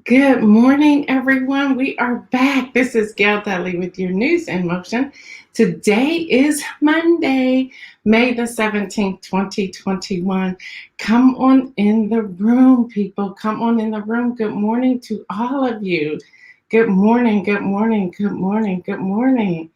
Good morning, everyone. We are back. This is Gail Dudley with your news in motion. Today is Monday, May the 17th, 2021. Come on in the room, people. Come on in the room. Good morning to all of you. Good morning, good morning, good morning, good morning.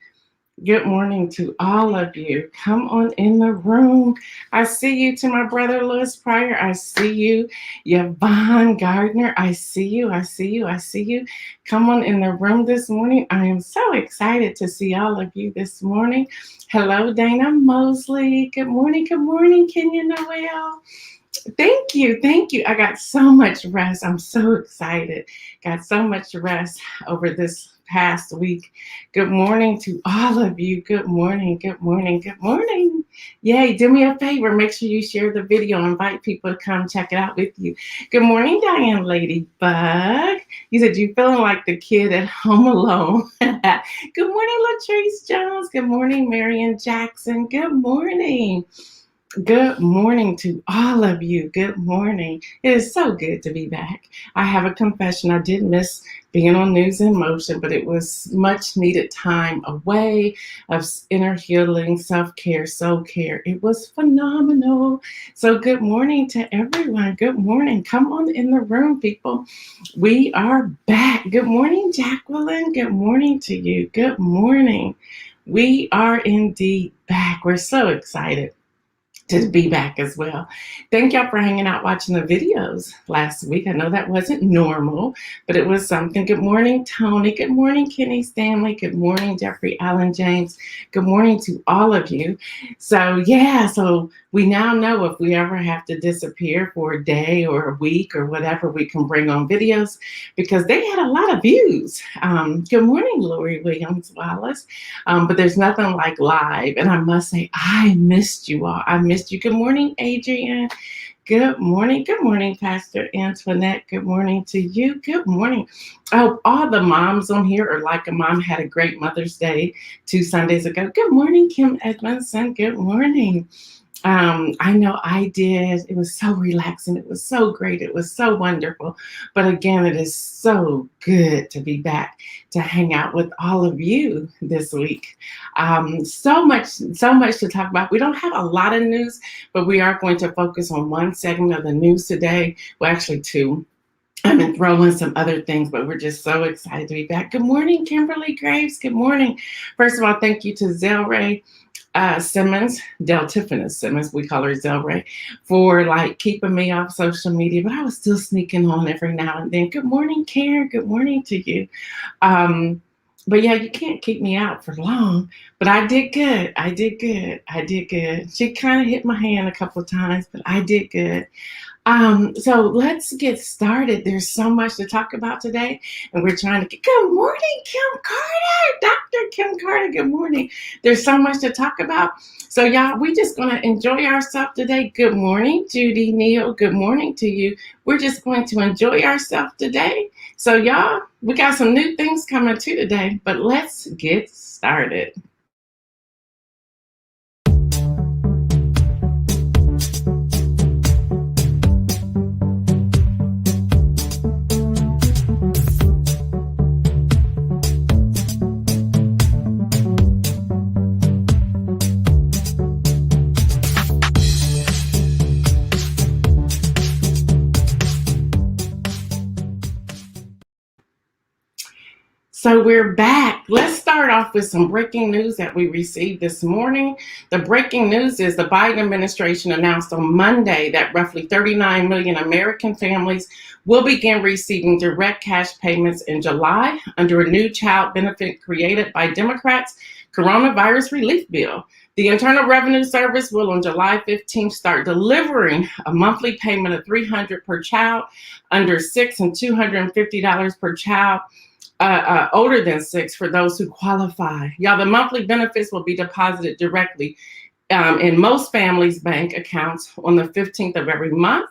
Good morning to all of you. Come on in the room. I see you to my brother Louis Pryor. I see you, Yvonne Gardner. I see you. I see you. I see you. Come on in the room this morning. I am so excited to see all of you this morning. Hello, Dana Mosley. Good morning. Good morning, Kenya Noel. Thank you. Thank you. I got so much rest. I'm so excited. Got so much rest over this past week. Good morning to all of you. Good morning. Good morning. Good morning. Yay. Do me a favor. Make sure you share the video. Invite people to come check it out with you. Good morning, Diane Ladybug. You said you're feeling like the kid at home alone. Good morning, Latrice Jones. Good morning, Marion Jackson. Good morning. Good morning to all of you. Good morning. It is so good to be back. I have a confession. I did miss being on News in Motion, but it was much needed time away of inner healing, self-care, soul care. It was phenomenal. So good morning to everyone. Good morning. Come on in the room, people. We are back. Good morning, Jacqueline. Good morning to you. Good morning. We are indeed back. We're so excited to be back as well. Thank y'all for hanging out watching the videos last week. I know that wasn't normal, but it was something. Good morning, Tony. Good morning, Kenny Stanley. Good morning, Jeffrey Allen James. Good morning to all of you. So we now know if we ever have to disappear for a day or a week or whatever, we can bring on videos because they had a lot of views. Good morning, Lori Williams Wallace. But there's nothing like live. And I must say, I missed you all. I missed you. Good morning, Adrian. Good morning. Good morning, Pastor Antoinette. Good morning to you. Good morning. Oh, all the moms on here are like a mom had a great Mother's Day 2 Sundays ago. Good morning, Kim Edmondson. Good morning. I know I did. It was so relaxing. It was so great. It was so wonderful. But again, it is so good to be back to hang out with all of you this week. So much to talk about. We don't have a lot of news, but we are going to focus on one segment of the news today. Well, actually two. I'm going to throw in some other things, but we're just so excited to be back. Good morning, Kimberly Graves. Good morning. First of all, thank you to Zelray Simmons, Deltiphina Simmons, we call her Zelray, for like keeping me off social media, but I was still sneaking on every now and then. Good morning, Karen. Good morning to you. But yeah, you can't keep me out for long, but I did good. I did good. I did good. She kind of hit my hand a couple of times, but I did good. So let's get started. There's so much to talk about today, and we're trying to get, good morning, Kim Carter, Dr. Kim Carter, good morning. There's so much to talk about. So y'all, we just going to enjoy ourselves today. Good morning, Judy Neal. Good morning to you. We're just going to enjoy ourselves today. So y'all, we got some new things coming too today, but let's get started. So we're back. Let's start off with some breaking news that we received this morning. The breaking news is the Biden administration announced on Monday that roughly 39 million American families will begin receiving direct cash payments in July under a new child benefit created by Democrats' coronavirus relief bill. The Internal Revenue Service will on July 15th start delivering a monthly payment of $300 per child under 6 and $250 per child older than 6 for those who qualify. Y'all, the monthly benefits will be deposited directly in most families' bank accounts on the 15th of every month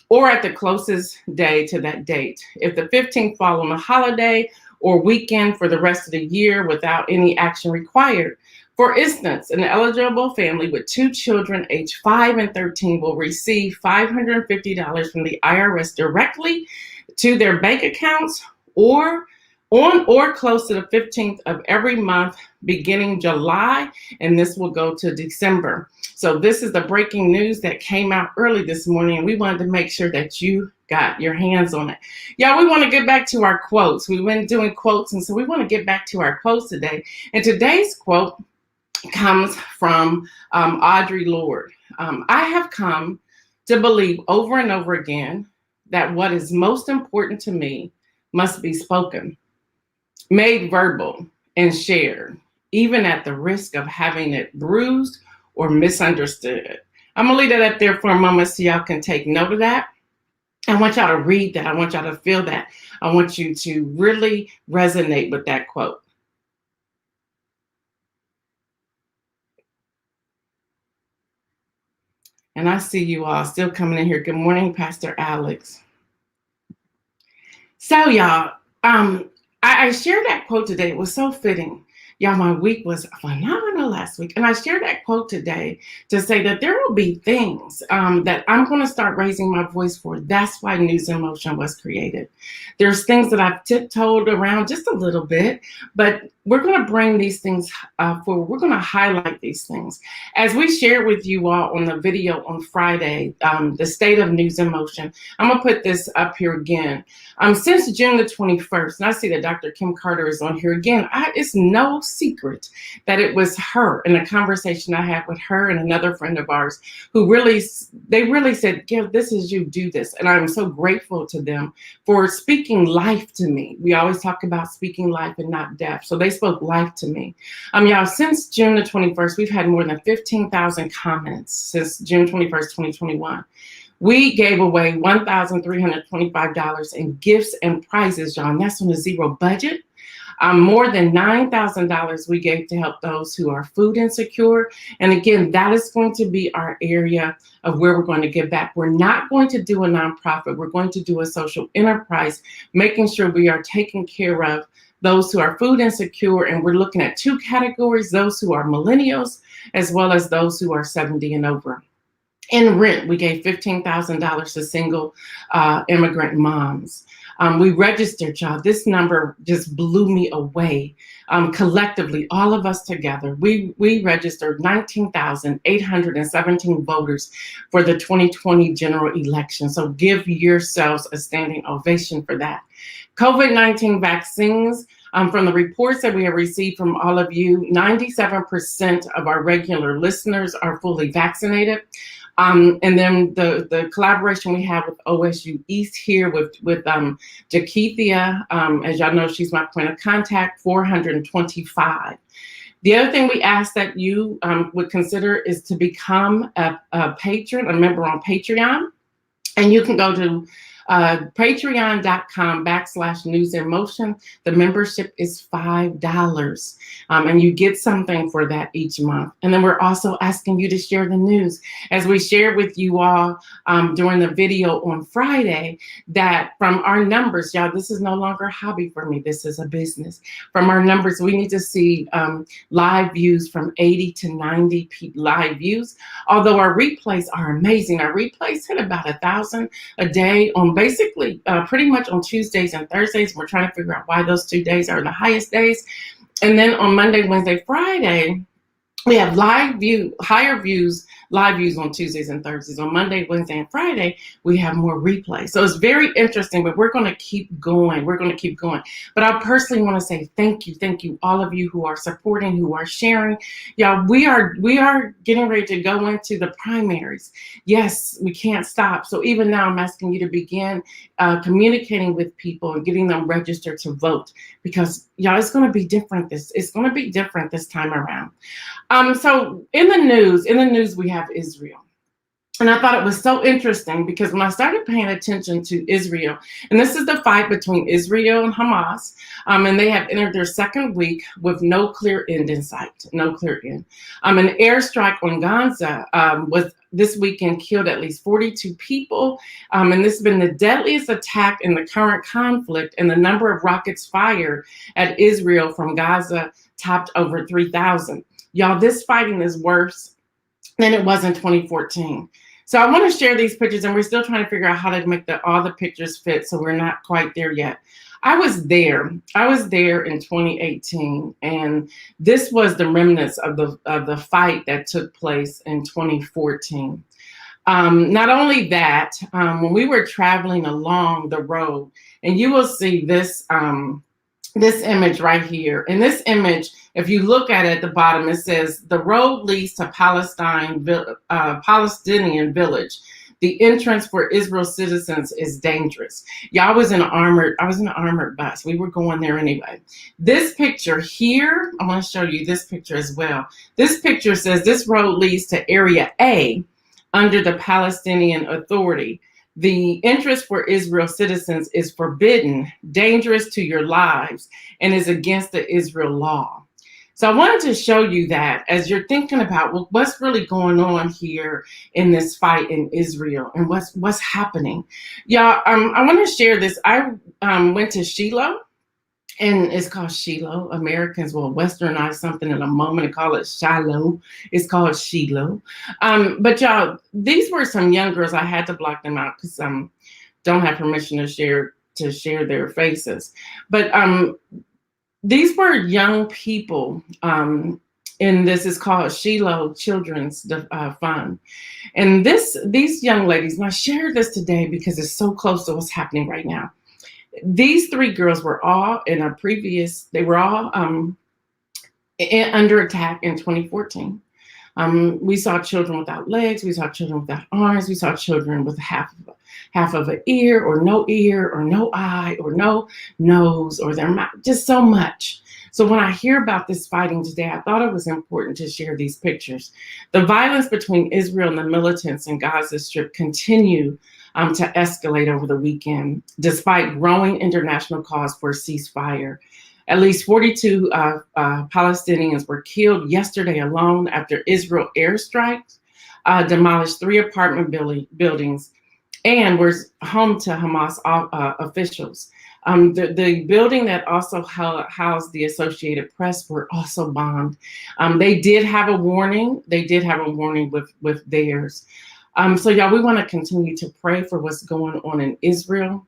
or at the closest day to that date. If the 15th fall on a holiday or weekend for the rest of the year without any action required. For instance, an eligible family with 2 children aged 5 and 13 will receive $550 from the IRS directly to their bank accounts or on or close to the 15th of every month beginning July, and this will go to December. So this is the breaking news that came out early this morning, and we wanted to make sure that you got your hands on it. Y'all, we want to get back to our quotes. We've been doing quotes, and so we want to get back to our quotes today. And today's quote comes from Audre Lorde. I have come to believe over and over again that what is most important to me must be spoken, made verbal, and shared, even at the risk of having it bruised or misunderstood. I'm gonna leave that up there for a moment so y'all can take note of that. I want y'all to read that. I want y'all to feel that. I want you to really resonate with that quote. And I see you all still coming in here. Good morning, Pastor Alex. So y'all, I shared that quote today. It was so fitting. Y'all, my week was phenomenal last week. And I shared that quote today to say that there will be things that I'm going to start raising my voice for. That's why News in Motion was created. There's things that I've tiptoed around just a little bit, but we're going to bring these things forward. We're going to highlight these things. As we shared with you all on the video on Friday, the state of News in Motion, I'm going to put this up here again. Since June the 21st, and I see that Dr. Kim Carter is on here again, it's no secret that it was her in a conversation I had with her and another friend of ours who really said, Gail, this is you, do this. And I'm so grateful to them for speaking life to me. We always talk about speaking life and not death. So they spoke life to me. Y'all, since June the 21st, we've had more than 15,000 comments since June 21st, 2021. We gave away $1,325 in gifts and prizes, y'all, and that's on a zero budget. More than $9,000 we gave to help those who are food insecure. And again, that is going to be our area of where we're going to give back. We're not going to do a nonprofit. We're going to do a social enterprise, making sure we are taking care of those who are food insecure. And we're looking at two categories, those who are millennials, as well as those who are 70 and over. In rent, we gave $15,000 to single immigrant moms. We registered, y'all. This number just blew me away. Collectively, all of us together, we registered 19,817 voters for the 2020 general election. So give yourselves a standing ovation for that. COVID-19 vaccines. From the reports that we have received from all of you, 97% of our regular listeners are fully vaccinated. And then the collaboration we have with OSU East here with Jakeithia, as y'all know, she's my point of contact, 425. The other thing we ask that you would consider is to become a patron, a member on Patreon. And you can go to patreon.com/News in Motion. The membership is $5, and you get something for that each month. And then we're also asking you to share the news. As we shared with you all during the video on Friday, that from our numbers, y'all, this is no longer a hobby for me. This is a business. From our numbers, we need to see live views from 80 to 90 live views. Although our replays are amazing. Our replays hit about 1,000 a day on basically pretty much on Tuesdays and Thursdays. We're trying to figure out why those 2 days are the highest days. And then on Monday, Wednesday, Friday, we have live views on Tuesdays and Thursdays. On Monday, Wednesday, and Friday, we have more replays. So it's very interesting, but we're going to keep going. But I personally want to say thank you, all of you who are supporting, who are sharing. Y'all, we are getting ready to go into the primaries. Yes, we can't stop. So even now, I'm asking you to begin communicating with people and getting them registered to vote, because y'all, it's going to be different. It's going to be different this time around. So in the news, we have Israel. And I thought it was so interesting because when I started paying attention to Israel, and this is the fight between Israel and Hamas, and they have entered their second week with no clear end in sight, no clear end. An airstrike on Gaza was this weekend killed at least 42 people, and this has been the deadliest attack in the current conflict, and the number of rockets fired at Israel from Gaza topped over 3,000. Y'all, this fighting is worse than it was in 2014. So I want to share these pictures, and we're still trying to figure out how to make all the pictures fit. So we're not quite there yet. I was there. I was there in 2018, and this was the remnants of the fight that took place in 2014. Not only that, when we were traveling along the road, and you will see this this image right here. In this image, if you look at it at the bottom, it says the road leads to Palestinian village. The entrance for Israel citizens is dangerous. Yeah, I was in an armored bus. We were going there anyway. This picture here, I want to show you this picture as well. This picture says this road leads to Area A under the Palestinian Authority. The entrance for Israel citizens is forbidden, dangerous to your lives, and is against the Israel law. So I wanted to show you that as you're thinking about, well, what's really going on here in this fight in Israel and what's happening. Y'all, I want to share this. I went to Shiloh, and it's called Shiloh. Americans will westernize something in a moment and call it Shiloh. It's called Shiloh. But y'all, these were some young girls. I had to block them out because don't have permission to share their faces. But these were young people in this is called Shiloh Children's Fund. And these young ladies, and I share this today because it's so close to what's happening right now. These three girls were all they were all under attack in 2014. We saw children without legs, we saw children without arms, we saw children with half of an ear or no eye or no nose or their mouth, just so much. So when I hear about this fighting today, I thought it was important to share these pictures. The violence between Israel and the militants in Gaza Strip continue to escalate over the weekend, despite growing international calls for a ceasefire. At least 42 Palestinians were killed yesterday alone after Israel airstrikes demolished 3 apartment buildings and were home to Hamas officials. The building that also housed the Associated Press were also bombed. They did have a warning. With theirs. So y'all, we want to continue to pray for what's going on in Israel.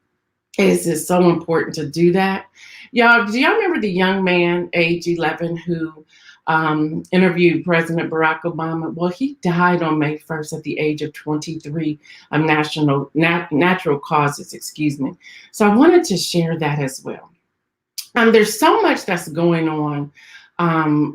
It is so important to do that. Y'all, do y'all remember the young man, age 11, who interviewed President Barack Obama? Well, he died on May 1st at the age of 23 of natural causes, excuse me. So I wanted to share that as well. There's so much that's going on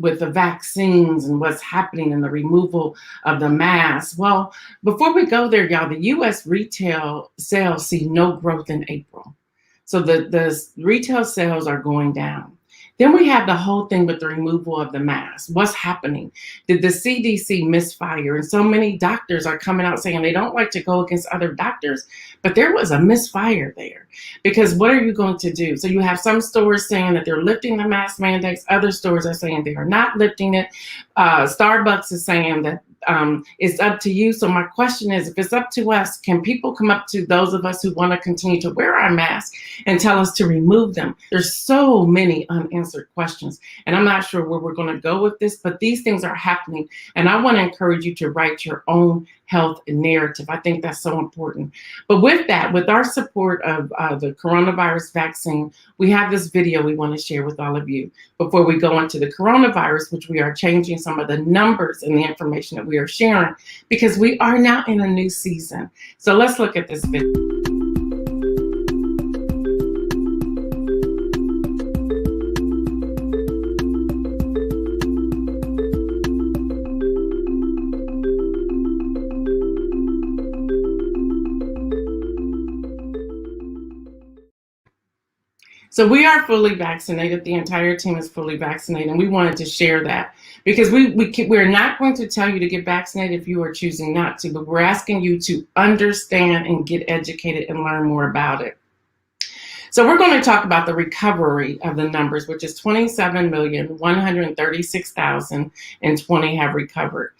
with the vaccines and what's happening and the removal of the mask. Well, before we go there, y'all, the U.S. retail sales see no growth in April. So the retail sales are going down. Then we have the whole thing with the removal of the mask. What's happening? Did the CDC misfire? And so many doctors are coming out saying they don't like to go against other doctors, but there was a misfire there. Because what are you going to do? So you have some stores saying that they're lifting the mask mandates. Other stores are saying they are not lifting it. Starbucks is saying that it's up to you. So my question is, if it's up to us, can people come up to those of us who want to continue to wear our masks and tell us to remove them? There's so many unanswered questions, and I'm not sure where we're going to go with this, but these things are happening, and I want to encourage you to write your own health narrative. I think that's so important. But with that, with our support of the coronavirus vaccine, we have this video we want to share with all of you before we go into the coronavirus, which we are changing some of the numbers and the information that we are sharing because we are now in a new season. So let's look at this video. So we are fully vaccinated. The entire team is fully vaccinated, and we wanted to share that because we're not going to tell you to get vaccinated if you are choosing not to, but we're asking you to understand and get educated and learn more about it. So we're going to talk about the recovery of the numbers, which is 27,136,020 have recovered.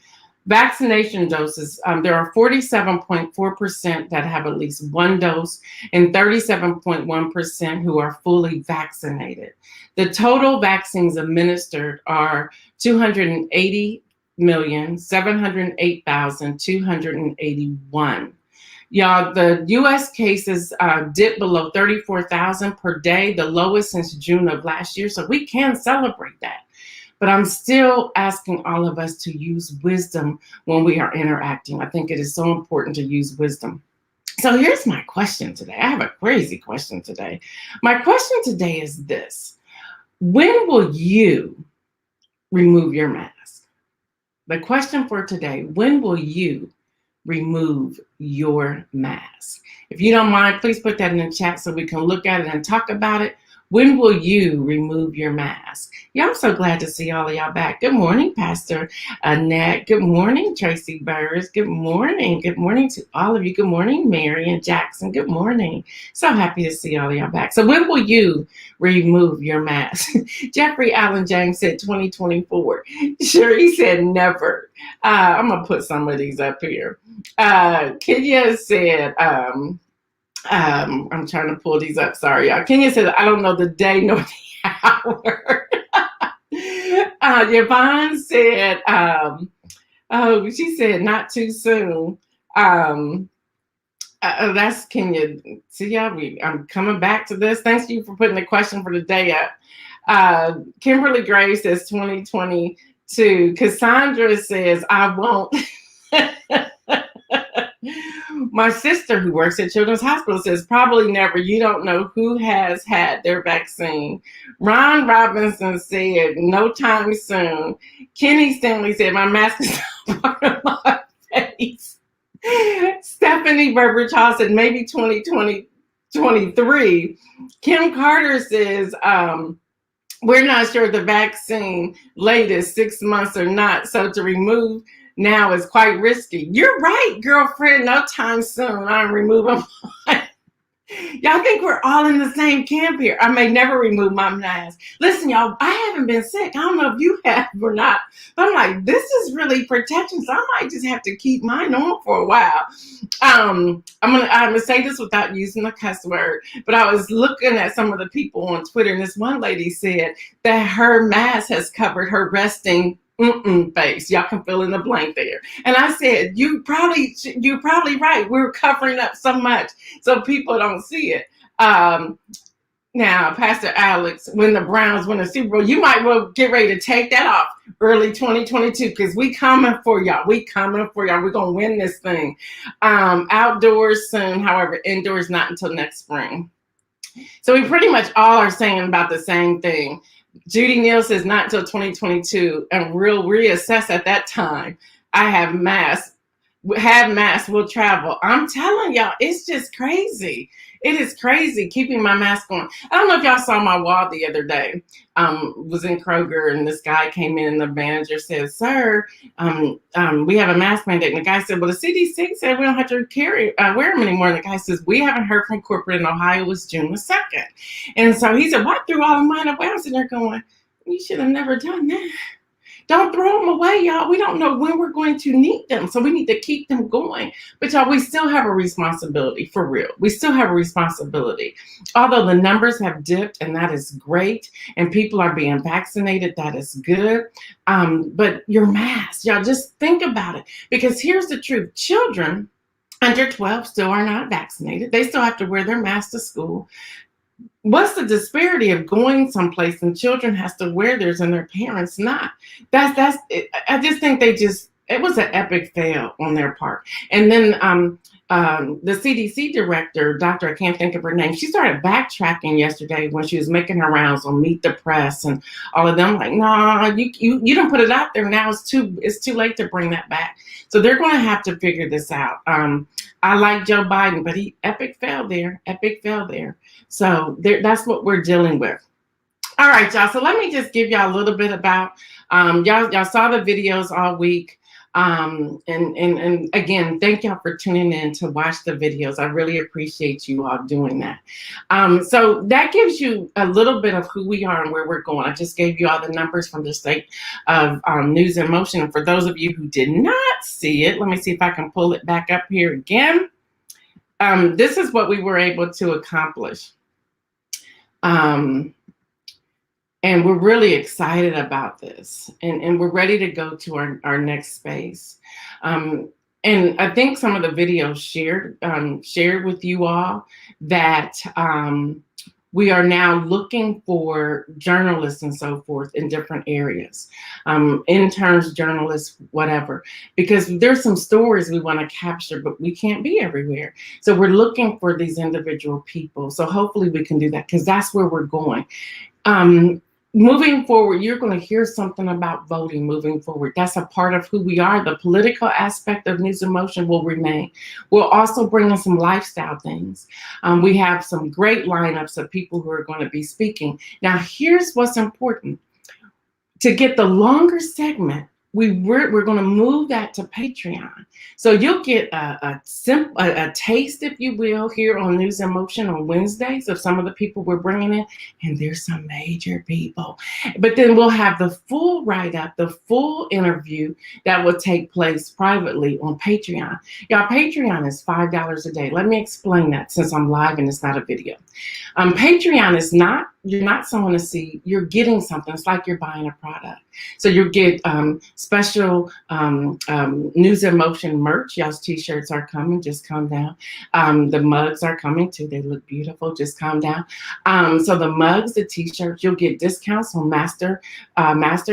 Vaccination doses, there are 47.4% that have at least one dose and 37.1% who are fully vaccinated. The total vaccines administered are 280 1,708,281. Y'all, the U.S. cases dipped below 34,000 per day, the lowest since June of last year. So we can celebrate that. But I'm still asking all of us to use wisdom when we are interacting. I think it is so important to use wisdom. So here's my question today. I have a crazy question today. My question today is this: when will you remove your mask? The question for today: when will you remove your mask? If you don't mind, please put that in the chat so we can look at it and talk about it. When will you remove your mask? Yeah, I'm so glad to see all of y'all back. Good morning, Pastor Annette. Good morning, Tracy Burrs. Good morning. Good morning to all of you. Good morning, Mary and Jackson. Good morning. So happy to see all of y'all back. So when will you remove your mask? Jeffrey Allen James said 2024. Sure, he said never. I'm going to put some of these up here. Kenya said, I'm trying to pull these up. Sorry, y'all. Kenya said, I don't know the day nor the hour. Yvonne said, she said, not too soon. That's Kenya. See, y'all, I'm coming back to this. Thanks you for putting the question for the day up. Kimberly Gray says 2022. Cassandra says, I won't. My sister, who works at Children's Hospital, says probably never. You don't know who has had their vaccine. Ron Robinson said no time soon. Kenny Stanley said my mask is not part of my face. Stephanie Burbridge Hall said maybe 2023. Kim Carter says we're not sure the vaccine latest 6 months or not, so to remove now is quite risky. You're right, girlfriend. No time soon. I'm removing mine. Y'all think we're all in the same camp here. I may never remove my mask. Listen, y'all, I haven't been sick. I don't know if you have or not. But I'm like, this is really protection. So I might just have to keep mine on for a while. I'm gonna say this without using a cuss word, but I was looking at some of the people on Twitter, and this one lady said that her mask has covered her resting face. Y'all can fill in the blank there. And I said, you're probably right. We're covering up so much so people don't see it. Now, Pastor Alex, when the Browns win the Super Bowl, you might well get ready to take that off early 2022 because we coming for y'all. We're going to win this thing. Outdoors soon, however, indoors not until next spring. So we pretty much all are saying about the same thing. Judy Neal says not until 2022, and we'll reassess at that time. I have masks, will travel. I'm telling y'all, it's just crazy. It is crazy keeping my mask on. I don't know if y'all saw my wall the other day. Was in Kroger, and this guy came in, and the manager said, sir, we have a mask mandate. And the guy said, well, the CDC said we don't have to wear them anymore. And the guy says, we haven't heard from corporate in Ohio. It was June the 2nd. And so he said, well, I threw all of mine away. I was sitting there going, you should have never done that. Don't throw them away, y'all. We don't know when we're going to need them. So we need to keep them going. But y'all, we still have a responsibility, for real. We still have a responsibility. Although the numbers have dipped, and that is great, and people are being vaccinated, that is good. But your mask, y'all, just think about it. Because here's the truth. Children under 12 still are not vaccinated. They still have to wear their mask to school. What's the disparity of going someplace and children has to wear theirs and their parents not? That's I just think it was an epic fail on their part. And then the CDC director, I can't think of her name, she started backtracking yesterday when she was making her rounds on Meet the Press and all of them like, nah, you don't put it out there now. It's too late to bring that back. So they're going to have to figure this out. I like Joe Biden, but he epic fail there. So that's what we're dealing with. All right, y'all. So let me just give y'all a little bit about, y'all saw the videos all week. And again, thank y'all for tuning in to watch the videos. I really appreciate you all doing that. So that gives you a little bit of who we are and where we're going. I just gave you all the numbers from the state of News in Motion. And for those of you who did not see it, let me see if I can pull it back up here again. This is what we were able to accomplish. And And we're really excited about this. And we're ready to go to our next space. And I think some of the videos shared with you all that we are now looking for journalists and so forth in different areas, interns, journalists, whatever, because there's some stories we want to capture, but we can't be everywhere. So we're looking for these individual people. So hopefully we can do that, because that's where we're going. Moving forward, you're going to hear something about voting moving forward. That's a part of who we are. The political aspect of News and Motion will remain. We'll also bring in some lifestyle things. We have some great lineups of people who are going to be speaking. Now, here's what's important. To get the longer segment, we're going to move that to Patreon. So you'll get a taste, if you will, here on News and Motion on Wednesdays of some of the people we're bringing in. And there's some major people. But then we'll have the full write-up, the full interview that will take place privately on Patreon. Y'all, Patreon is $5 a day. Let me explain that, since I'm live and it's not a video. Patreon is not, you're not someone to see, you're getting something. It's like you're buying a product. So you'll get special News and Motion merch. Y'all's t-shirts are coming, just calm down. The mugs are coming too. They look beautiful, just calm down. So the mugs, the t-shirts, you'll get discounts on master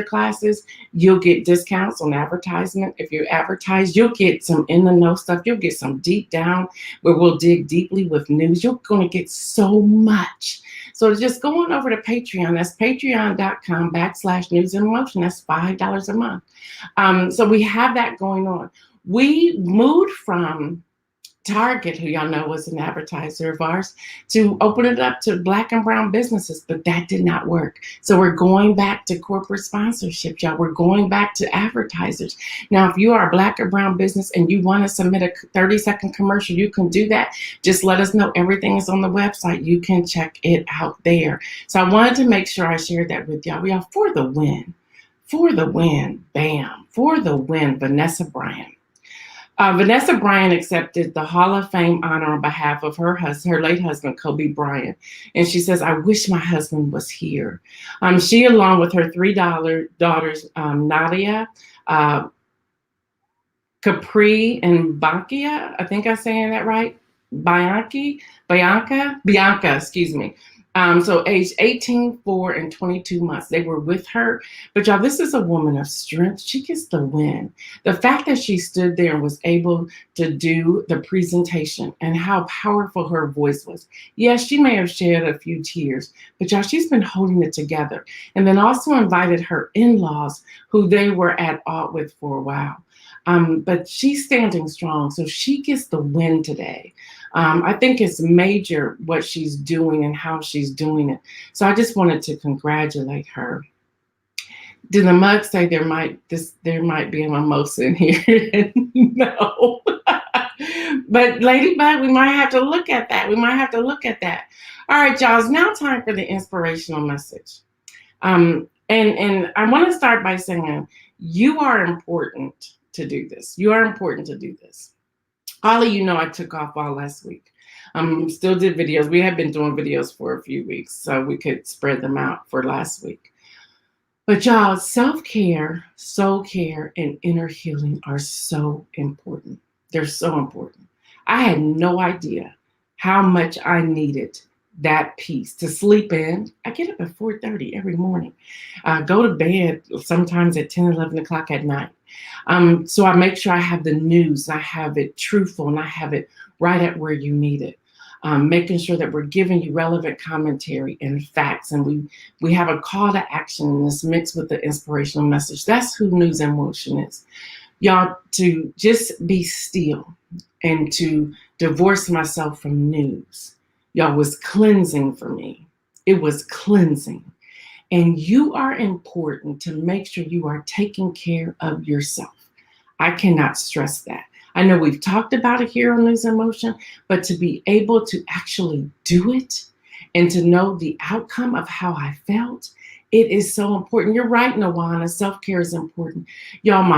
classes. You'll get discounts on advertisement. If you advertise, you'll get some in the know stuff. You'll get some deep down where we'll dig deeply with news. You're going to get so much. So just going over to Patreon, that's patreon.com/News and Motion. That's $5 a month. So we have that going on. We moved from Target, who y'all know was an advertiser of ours, to open it up to Black and brown businesses, but that did not work. So we're going back to corporate sponsorship, y'all. We're going back to advertisers. Now, if you are a Black or brown business and you want to submit a 30-second commercial, you can do that. Just let us know. Everything is on the website. You can check it out there. So I wanted to make sure I shared that with y'all. We are for the win. For the win. Bam. For the win, Vanessa Bryan. Vanessa Bryan accepted the Hall of Fame honor on behalf of her late husband, Kobe Bryant. And she says, "I wish my husband was here." She, along with her three daughters, Nadia, Capri, and Bankia, I think I'm saying that right, Bianca, excuse me. So age 18, 4, and 22 months, they were with her. But y'all, this is a woman of strength. She gets the win. The fact that she stood there and was able to do the presentation and how powerful her voice was. Yes, she may have shed a few tears, but y'all, she's been holding it together. And then also invited her in-laws, who they were at odds with for a while. But she's standing strong, so she gets the win today. I think it's major what she's doing and how she's doing it. So I just wanted to congratulate her. Do the mugs say there might be a mimosa in here? No. But Ladybug, we might have to look at that. All right, y'all, it's now time for the inspirational message. And I want to start by saying you are important to do this. You are important to do this. All of you know I took off all last week. Still did videos. We have been doing videos for a few weeks, so we could spread them out for last week. But y'all, self-care, soul care, and inner healing are so important. They're so important. I had no idea how much I needed that piece to sleep in. I get up at 4:30 every morning. Go to bed sometimes at 10, 11 o'clock at night. So I make sure I have the news, I have it truthful, and I have it right at where you need it. Making sure that we're giving you relevant commentary and facts, and we have a call to action in this mixed with the inspirational message. That's who News and Motion is. Y'all, to just be still and to divorce myself from news, y'all, was cleansing for me. It was cleansing. And you are important to make sure you are taking care of yourself. I cannot stress that. I know we've talked about it here on News and Motion, but to be able to actually do it and to know the outcome of how I felt, it is so important. You're right, Nawana, self-care is important. Y'all,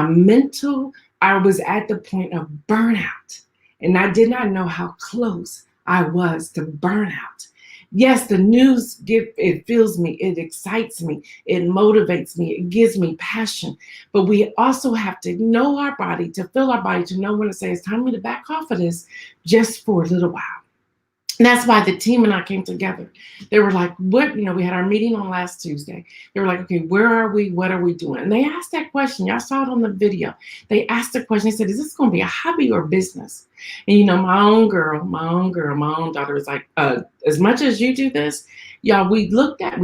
I was at the point of burnout, and I did not know how close I was to burnout. Yes, the news it fills me, it excites me, it motivates me, it gives me passion. But we also have to know our body, to feel our body, to know when to say it's time for me to back off of this just for a little while. And that's why the team and I came together. They were like, what, we had our meeting on last Tuesday. They were like, okay, where are we? What are we doing? And they asked that question. Y'all saw it on the video. They asked the question. They said, is this going to be a hobby or business? And my own daughter was like, as much as you do this, y'all, we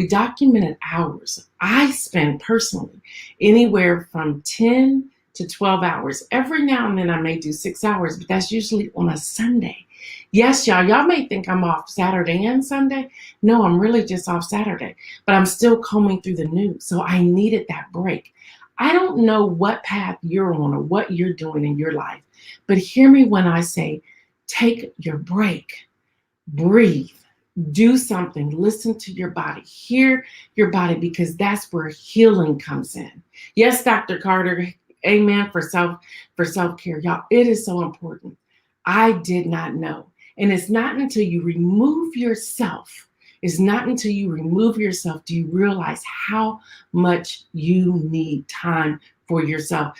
documented hours. I spend personally anywhere from 10 to 12 hours. Every now and then I may do 6 hours, but that's usually on a Sunday. Yes, y'all may think I'm off Saturday and Sunday. No, I'm really just off Saturday, but I'm still combing through the news. So I needed that break. I don't know what path you're on or what you're doing in your life, but hear me when I say, take your break, breathe, do something, listen to your body, hear your body, because that's where healing comes in. Yes, Dr. Carter, amen, for self-care. Y'all, it is so important. I did not know. And it's not until you remove yourself, do you realize how much you need time for yourself.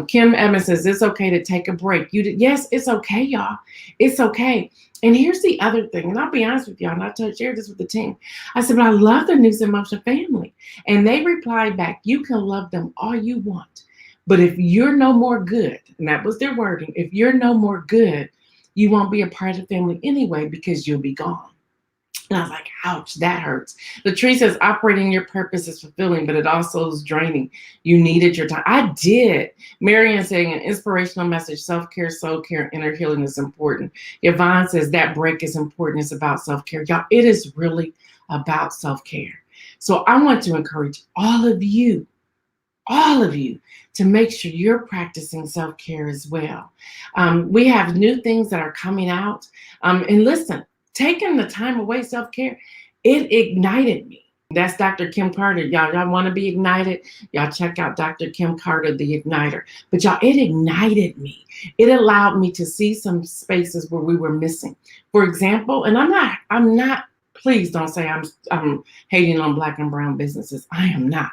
Kim Evans says, it's okay to take a break. Yes, it's okay, y'all. It's okay. And here's the other thing, and I'll be honest with y'all, and I shared this with the team. I said, but I love the News in Motion family. And they replied back, you can love them all you want. But if you're no more good, and that was their wording, if you're no more good, you won't be a part of the family anyway because you'll be gone. And I was like, ouch, that hurts. Latrice says, operating your purpose is fulfilling, but it also is draining. You needed your time. I did. Marianne saying an inspirational message, self-care, soul care, inner healing is important. Yvonne says that break is important. It's about self-care. Y'all, it is really about self-care. So I want to encourage all of you to make sure you're practicing self-care as well. We have new things that are coming out. And listen, taking the time away, self-care, it ignited me. That's Dr. Kim Carter. Y'all want to be ignited? Y'all check out Dr. Kim Carter, the Igniter. But y'all, it ignited me. It allowed me to see some spaces where we were missing. For example, and I'm not, please don't say I'm hating on Black and brown businesses. I am not.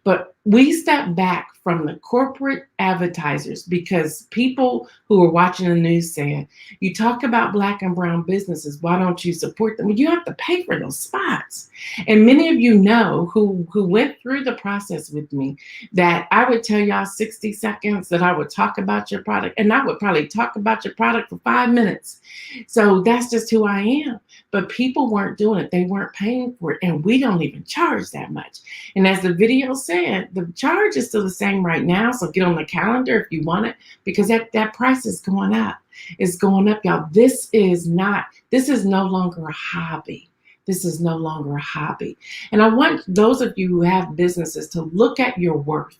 But we stepped back from the corporate advertisers because people who were watching the news said, you talk about Black and brown businesses, why don't you support them? Well, you have to pay for those spots. And many of you know who went through the process with me that I would tell y'all 60 seconds that I would talk about your product, and I would probably talk about your product for 5 minutes. So that's just who I am. But people weren't doing it. They weren't paying for it. And we don't even charge that much. And as the video said, the charge is still the same right now. So get on the calendar if you want it, because that price is going up. It's going up, y'all. This is no longer a hobby. This is no longer a hobby. And I want those of you who have businesses to look at your worth.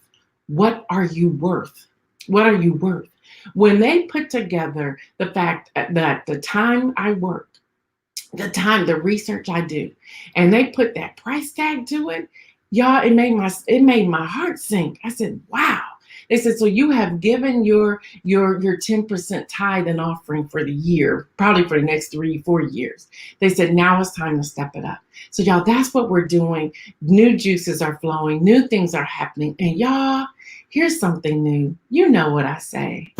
What are you worth? What are you worth? When they put together the fact that the time I work, the research I do, and they put that price tag to it, y'all, it made my heart sink. I said, wow. They said, so you have given your 10% tithe and offering for the year, probably for the next 3-4 years. They said, now it's time to step it up. So y'all, that's what we're doing. New juices are flowing, new things are happening. And y'all, here's something new. You know what I say.